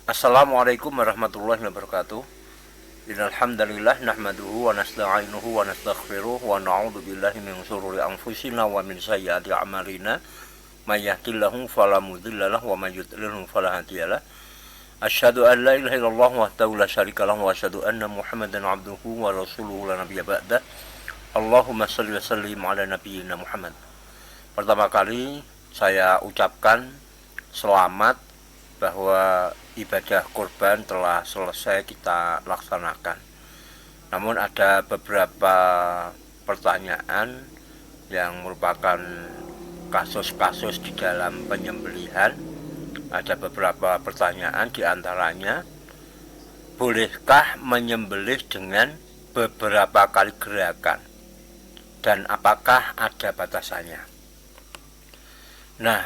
Assalamualaikum warahmatullahi wabarakatuh. Innal hamdalillah nahmaduhu wa nasta'inuhu wa nastaghfiruh wa na'udzu billahi min shururi anfusina wa min sayyiati a'malina. May yahdihillahu fala mudilla lahu wa may yudlilhu fala hadiyalah. Asyhadu an la ilaha illallah wahdahu la syarika lahu wa asyhadu anna Muhammadan 'abduhu wa rasuluhu la nabiyya ba'dah. Allahumma shalli wa sallim ala nabiyyina Muhammad. Pertama kali saya ucapkan selamat bahwa ibadah kurban telah selesai kita laksanakan. Namun ada beberapa pertanyaan yang merupakan kasus-kasus di dalam penyembelihan. Ada beberapa pertanyaan diantaranya, bolehkah menyembelih dengan beberapa kali gerakan? Dan apakah ada batasannya? Nah,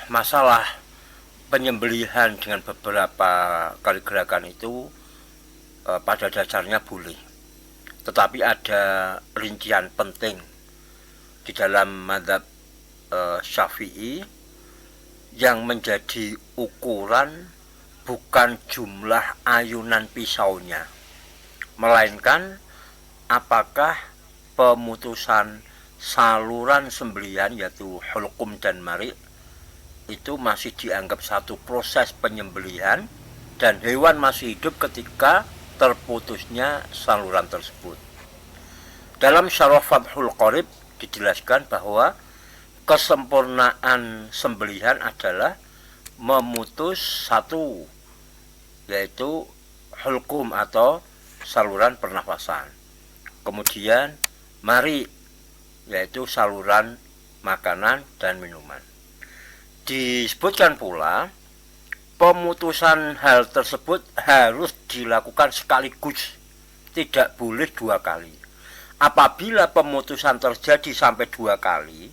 masalah penyembelihan dengan beberapa kali gerakan itu pada dasarnya boleh, tetapi ada rincian penting di dalam mazhab Syafi'i yang menjadi ukuran bukan jumlah ayunan pisaunya, melainkan apakah pemutusan saluran sembelihan yaitu hulqum dan mari itu masih dianggap satu proses penyembelihan dan hewan masih hidup ketika terputusnya saluran tersebut. Dalam Syarah Fathul Qorib dijelaskan bahwa kesempurnaan sembelihan adalah memutus satu, yaitu hulqum atau saluran pernafasan. Kemudian mari, yaitu saluran makanan dan minuman. Disebutkan pula pemutusan hal tersebut harus dilakukan sekaligus, tidak boleh dua kali. Apabila pemutusan terjadi sampai dua kali,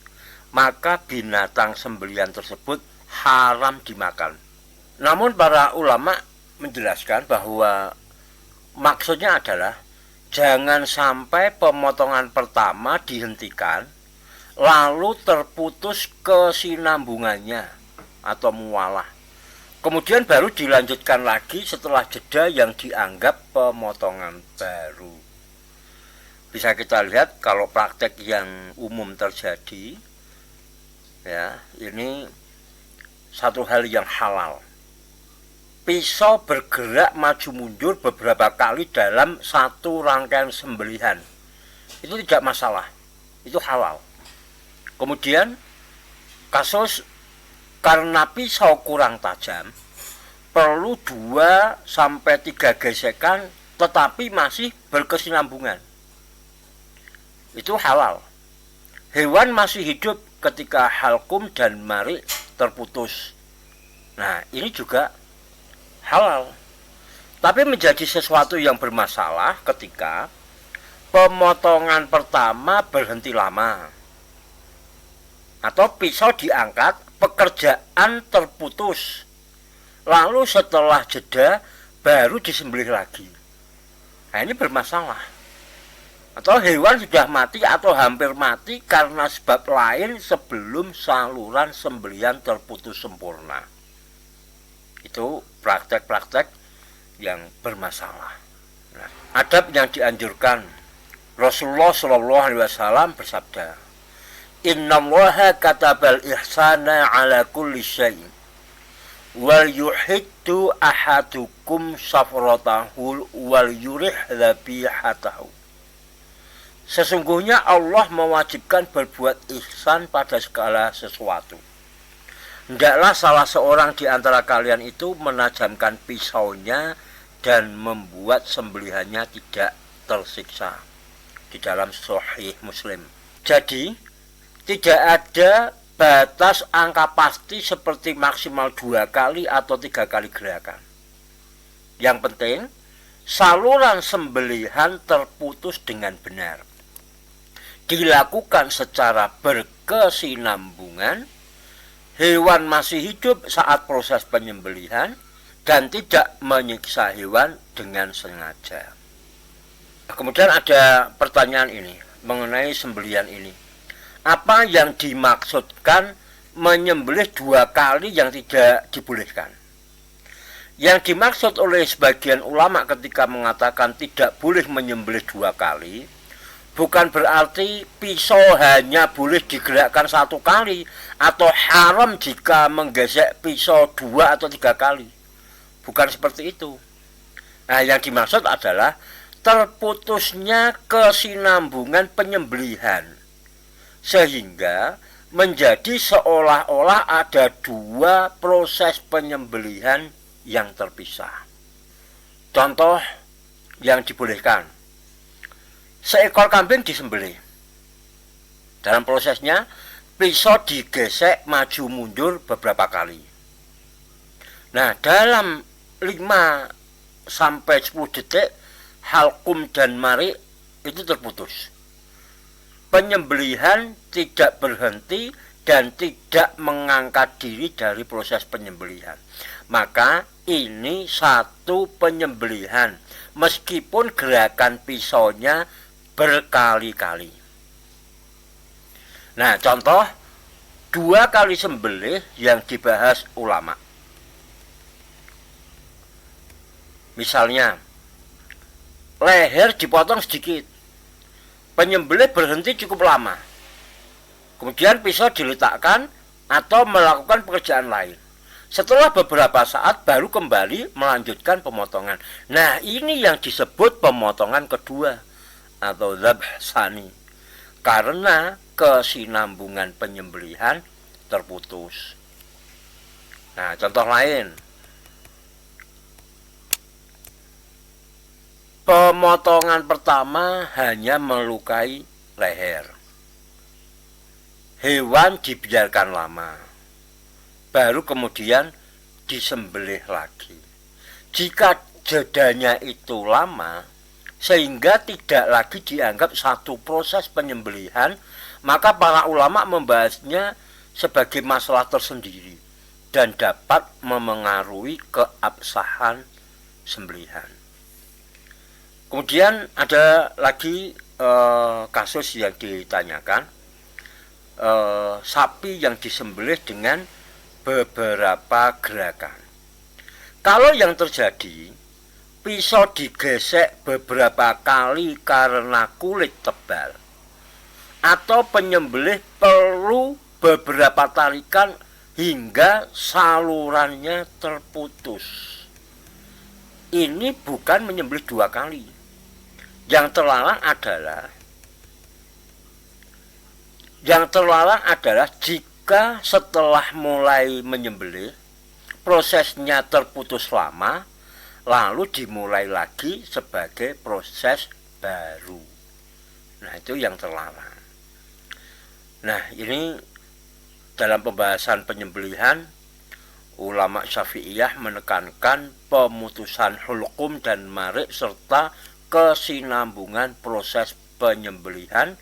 maka binatang sembelihan tersebut haram dimakan. Namun para ulama menjelaskan bahwa maksudnya adalah jangan sampai pemotongan pertama dihentikan lalu terputus kesinambungannya atau mualah, kemudian baru dilanjutkan lagi setelah jeda yang dianggap pemotongan baru. Bisa kita lihat kalau praktek yang umum terjadi, ya, ini satu hal yang halal. Pisau bergerak maju mundur beberapa kali dalam satu rangkaian sembelihan, itu tidak masalah, itu halal. Kemudian kasus karena pisau kurang tajam, perlu 2-3 gesekan tetapi masih berkesinambungan, itu halal. Hewan masih hidup ketika halqum dan mari terputus, nah ini juga halal. Tapi menjadi sesuatu yang bermasalah ketika pemotongan pertama berhenti lama, atau pisau diangkat, pekerjaan terputus, lalu setelah jeda baru disembelih lagi. Nah ini bermasalah. Atau hewan sudah mati atau hampir mati karena sebab lain sebelum saluran sembelihan terputus sempurna. Itu praktek-praktek yang bermasalah. Nah, adab yang dianjurkan, Rasulullah SAW bersabda, Innallaha katabal ihsana ala kulli syai'in wal yuhiddu ahadukum safratahu wal yurih dhabihatahu. Sesungguhnya Allah mewajibkan berbuat ihsan pada segala sesuatu. Hendaklah salah seorang di antara kalian itu menajamkan pisaunya dan membuat sembelihannya tidak tersiksa. Di dalam Sahih Muslim. Jadi tidak ada batas angka pasti seperti maksimal 2 kali atau 3 kali gerakan. Yang penting saluran sembelihan terputus dengan benar, dilakukan secara berkesinambungan, hewan masih hidup saat proses penyembelihan, dan tidak menyiksa hewan dengan sengaja. Kemudian ada pertanyaan ini mengenai sembelihan ini. Apa yang dimaksudkan menyembelih 2 kali yang tidak dibolehkan? Yang dimaksud oleh sebagian ulama ketika mengatakan tidak boleh menyembelih 2 kali, bukan berarti pisau hanya boleh digerakkan 1 kali atau haram jika menggesek pisau 2 atau 3 kali. Bukan seperti itu. Nah, yang dimaksud adalah terputusnya kesinambungan penyembelihan, sehingga menjadi seolah-olah ada 2 proses penyembelihan yang terpisah. Contoh yang dibolehkan, seekor kambing disembelih. Dalam prosesnya, pisau digesek maju mundur beberapa kali. Nah, dalam 5 sampai 10 detik, halkum dan mari itu terputus. Penyembelihan tidak berhenti dan tidak mengangkat diri dari proses penyembelihan. Maka ini satu penyembelihan, meskipun gerakan pisaunya berkali-kali. Nah, contoh 2 kali sembelih yang dibahas ulama. Misalnya, leher dipotong sedikit, penyembelih berhenti cukup lama, kemudian pisau diletakkan atau melakukan pekerjaan lain. Setelah beberapa saat baru kembali melanjutkan pemotongan. Nah, ini yang disebut pemotongan kedua atau dzabh tsani, karena kesinambungan penyembelihan terputus. Nah, contoh lain, pemotongan pertama hanya melukai leher. Hewan dibiarkan lama, baru kemudian disembelih lagi. Jika jedanya itu lama, sehingga tidak lagi dianggap satu proses penyembelihan, maka para ulama membahasnya sebagai masalah tersendiri dan dapat memengaruhi keabsahan sembelihan. Kemudian ada lagi kasus yang ditanyakan, sapi yang disembelih dengan beberapa gerakan. Kalau yang terjadi, pisau digesek beberapa kali karena kulit tebal, atau penyembelih perlu beberapa tarikan hingga salurannya terputus, ini bukan menyembelih 2 kali. Yang terlarang adalah jika setelah mulai menyembelih prosesnya terputus lama, lalu dimulai lagi sebagai proses baru. Nah, itu yang terlarang. Nah, ini dalam pembahasan penyembelihan, ulama Syafi'iyah menekankan pemutusan hulqum dan marik serta kesinambungan proses penyembelihan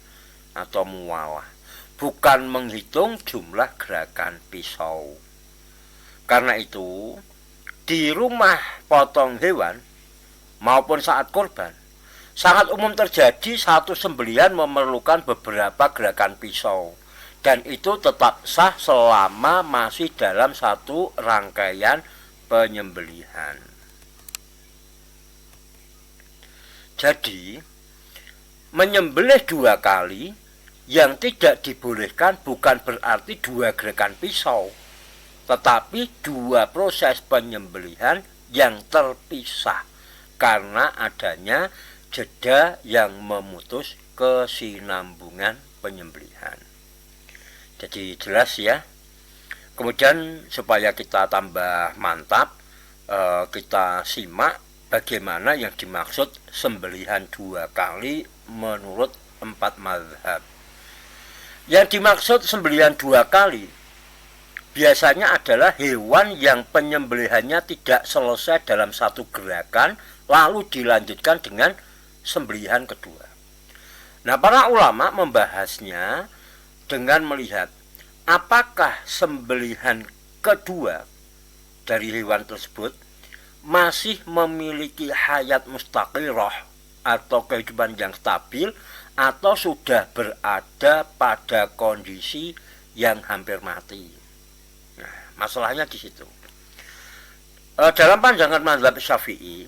atau muwalah, bukan menghitung jumlah gerakan pisau. Karena itu, di rumah potong hewan maupun saat kurban, sangat umum terjadi satu sembelihan memerlukan beberapa gerakan pisau, dan itu tetap sah selama masih dalam satu rangkaian penyembelihan. Jadi, menyembelih 2 kali yang tidak dibolehkan bukan berarti 2 gerakan pisau, tetapi 2 proses penyembelihan yang terpisah karena adanya jeda yang memutus kesinambungan penyembelihan. Jadi jelas ya. Kemudian supaya kita tambah mantap, kita simak bagaimana yang dimaksud sembelihan 2 kali menurut 4 mazhab. Yang dimaksud sembelihan 2 kali biasanya adalah hewan yang penyembelihannya tidak selesai dalam satu gerakan lalu dilanjutkan dengan sembelihan kedua. Nah, para ulama membahasnya dengan melihat apakah sembelihan kedua dari hewan tersebut masih memiliki hayat mustaqirah atau kehidupan yang stabil, atau sudah berada pada kondisi yang hampir mati. Nah, masalahnya di situ. Dalam pandangan mazhab Syafi'i,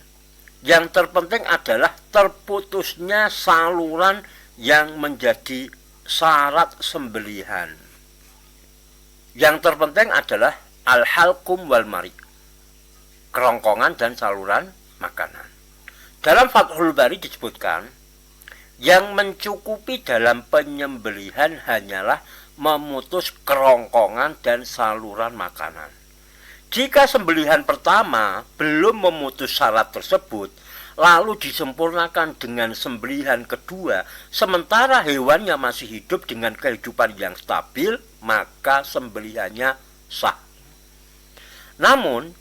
yang terpenting adalah terputusnya saluran yang menjadi syarat sembelihan. Yang terpenting adalah al-halqum wal mari, kerongkongan dan saluran makanan. Dalam Fathul Bari disebutkan, yang mencukupi dalam penyembelihan hanyalah memutus kerongkongan dan saluran makanan. Jika sembelihan pertama belum memutus syarat tersebut, lalu disempurnakan dengan sembelihan kedua, sementara hewannya masih hidup dengan kehidupan yang stabil, maka sembelihannya sah. Namun,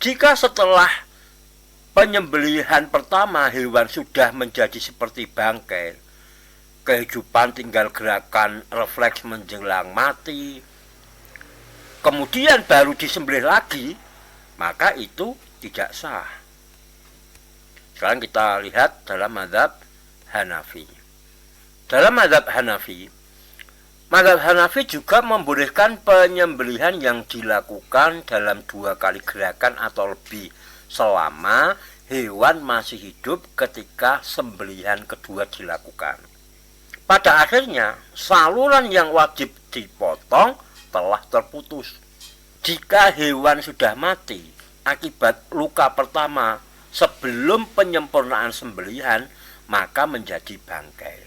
jika setelah penyembelihan pertama hewan sudah menjadi seperti bangkai, kehidupan tinggal gerakan refleks menjelang mati, kemudian baru disembelih lagi, maka itu tidak sah. Sekarang kita lihat dalam mazhab Hanafi. Dalam mazhab Hanafi juga membolehkan penyembelihan yang dilakukan dalam 2 kali gerakan atau lebih selama hewan masih hidup ketika sembelihan kedua dilakukan. Pada akhirnya, saluran yang wajib dipotong telah terputus. Jika hewan sudah mati akibat luka pertama sebelum penyempurnaan sembelihan, maka menjadi bangkai.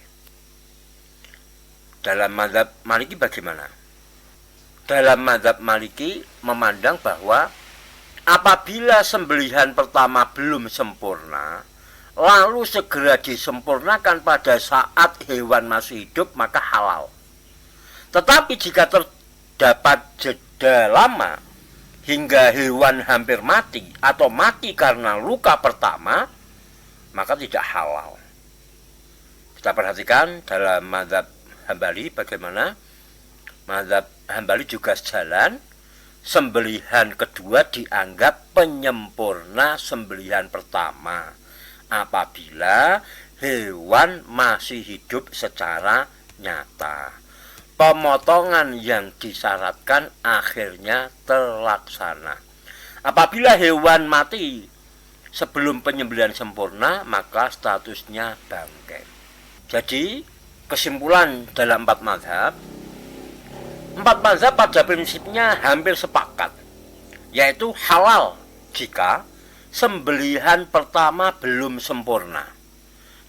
Dalam mazhab Maliki bagaimana? Dalam mazhab Maliki memandang bahwa apabila sembelihan pertama belum sempurna, lalu segera disempurnakan pada saat hewan masih hidup, maka halal. Tetapi jika terdapat jeda lama hingga hewan hampir mati atau mati karena luka pertama, maka tidak halal. Kita perhatikan dalam mazhab Hambali bagaimana. Mazhab Hambali juga sejalan. Sembelihan kedua dianggap penyempurna sembelihan pertama apabila hewan masih hidup secara nyata. Pemotongan yang disyaratkan akhirnya terlaksana. Apabila hewan mati sebelum penyembelihan sempurna, maka statusnya bangkai. Jadi, kesimpulan dalam 4 mazhab pada prinsipnya hampir sepakat, yaitu halal jika sembelihan pertama belum sempurna,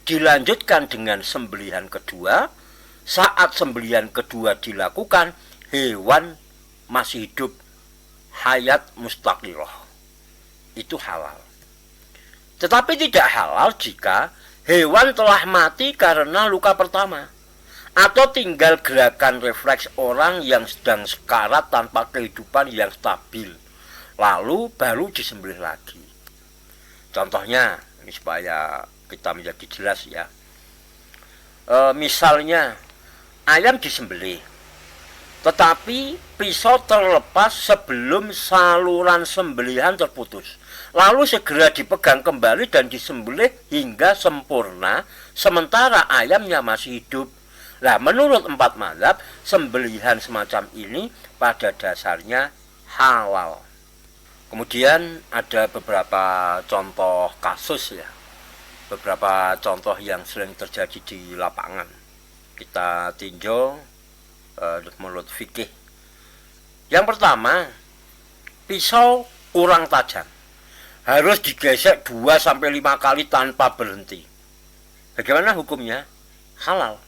dilanjutkan dengan sembelihan kedua. Saat sembelihan kedua dilakukan, hewan masih hidup hayat mustaqillah, itu halal. Tetapi tidak halal jika hewan telah mati karena luka pertama, atau tinggal gerakan refleks orang yang sedang sekarat tanpa kehidupan yang stabil, lalu baru disembelih lagi. Contohnya, ini supaya kita menjadi jelas ya. Misalnya, ayam disembelih, tetapi pisau terlepas sebelum saluran sembelihan terputus. Lalu segera dipegang kembali dan disembelih hingga sempurna, sementara ayamnya masih hidup. Nah, menurut 4 mazhab, sembelihan semacam ini pada dasarnya halal. Kemudian ada beberapa contoh kasus ya, beberapa contoh yang sering terjadi di lapangan. Kita tinjau menurut fikih. Yang pertama, pisau kurang tajam, harus digesek 2-5 kali tanpa berhenti. Bagaimana hukumnya? Halal.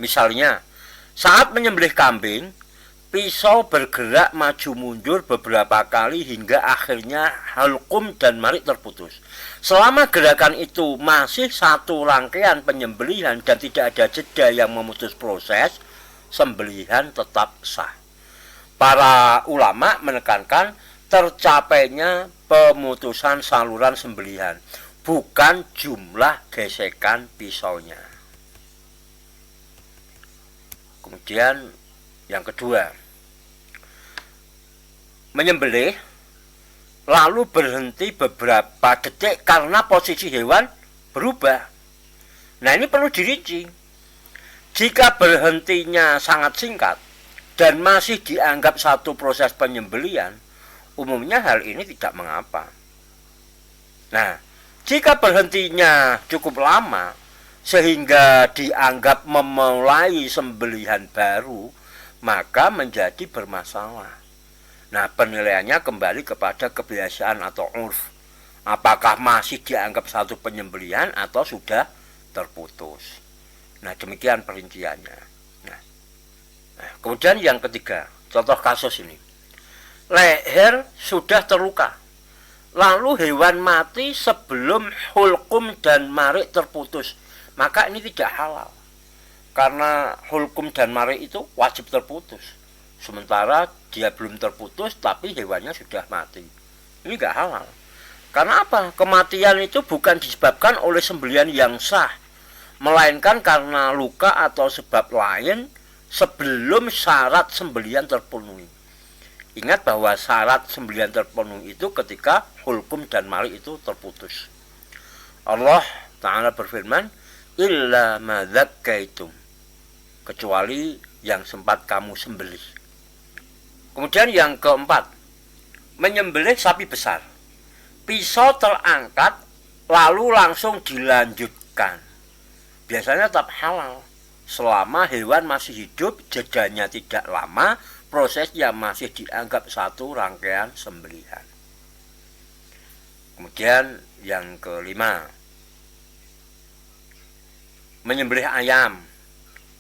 Misalnya, saat menyembelih kambing, pisau bergerak maju mundur beberapa kali hingga akhirnya halqum dan marik terputus. Selama gerakan itu masih satu rangkaian penyembelihan dan tidak ada jeda yang memutus proses, sembelihan tetap sah. Para ulama menekankan tercapainya pemutusan saluran sembelihan, bukan jumlah gesekan pisaunya. Kemudian yang kedua, menyembelih lalu berhenti beberapa detik karena posisi hewan berubah. Nah, ini perlu dirinci. Jika berhentinya sangat singkat dan masih dianggap satu proses penyembelihan, umumnya hal ini tidak mengapa. Nah, jika berhentinya cukup lama sehingga dianggap memulai sembelihan baru, maka menjadi bermasalah. Nah, penilaiannya kembali kepada kebiasaan atau urf. Apakah masih dianggap satu penyembelihan atau sudah terputus. Nah, demikian perinciannya. Nah, kemudian yang ketiga, contoh kasus ini. Leher sudah terluka, lalu hewan mati sebelum hulkum dan marik terputus, maka ini tidak halal. Karena hulkum dan marik itu wajib terputus. Sementara dia belum terputus tapi hewannya sudah mati. Ini tidak halal. Karena apa? Kematian itu bukan disebabkan oleh sembelihan yang sah, melainkan karena luka atau sebab lain sebelum syarat sembelihan terpenuhi. Ingat bahwa syarat sembelihan terpenuhi itu ketika hulkum dan marik itu terputus. Allah Ta'ala berfirman, illa ma dzakkaitum, kecuali yang sempat kamu sembelih. Kemudian yang keempat, menyembelih sapi besar. Pisau terangkat lalu langsung dilanjutkan. Biasanya tetap halal selama hewan masih hidup, jedanya tidak lama, prosesnya masih dianggap satu rangkaian sembelihan. Kemudian yang kelima, menyembelih ayam,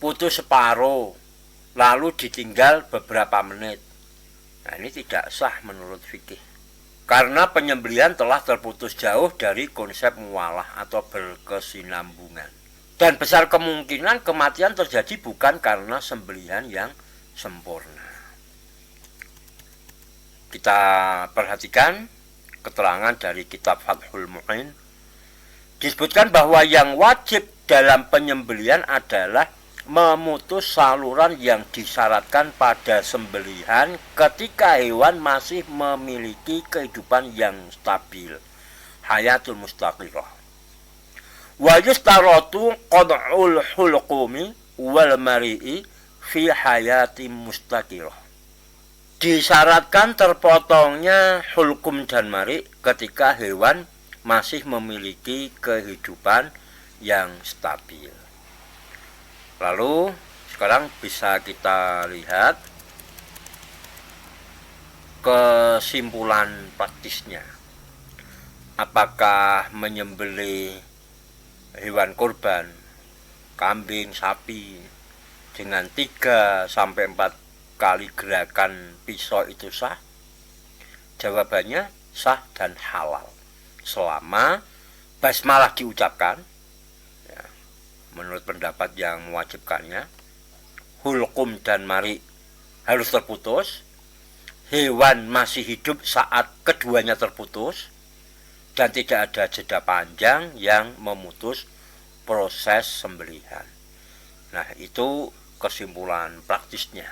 putus separuh, lalu ditinggal beberapa menit. Nah, ini tidak sah menurut fikih. Karena penyembelihan telah terputus jauh dari konsep mualah atau berkesinambungan. Dan besar kemungkinan kematian terjadi bukan karena sembelihan yang sempurna. Kita perhatikan keterangan dari kitab Fathul Mu'in. Disebutkan bahwa yang wajib dalam penyembelihan adalah memutus saluran yang disyaratkan pada sembelihan ketika hewan masih memiliki kehidupan yang stabil, hayatul mustaqirah. Wa yustaratu qad'ul hulqumi wal mari'i fi hayati mustaqirah. Disyaratkan terpotongnya hulkum dan mari ketika hewan masih memiliki kehidupan yang stabil. Lalu sekarang bisa kita lihat kesimpulan praktisnya. Apakah menyembelih hewan kurban, kambing, sapi dengan 3 sampai 4 kali gerakan pisau itu sah? Jawabannya sah dan halal selama basmalah diucapkan, ya, menurut pendapat yang mewajibkannya, hulkum dan mari harus terputus, hewan masih hidup saat keduanya terputus, dan tidak ada jeda panjang yang memutus proses sembelihan. Nah, itu kesimpulan praktisnya.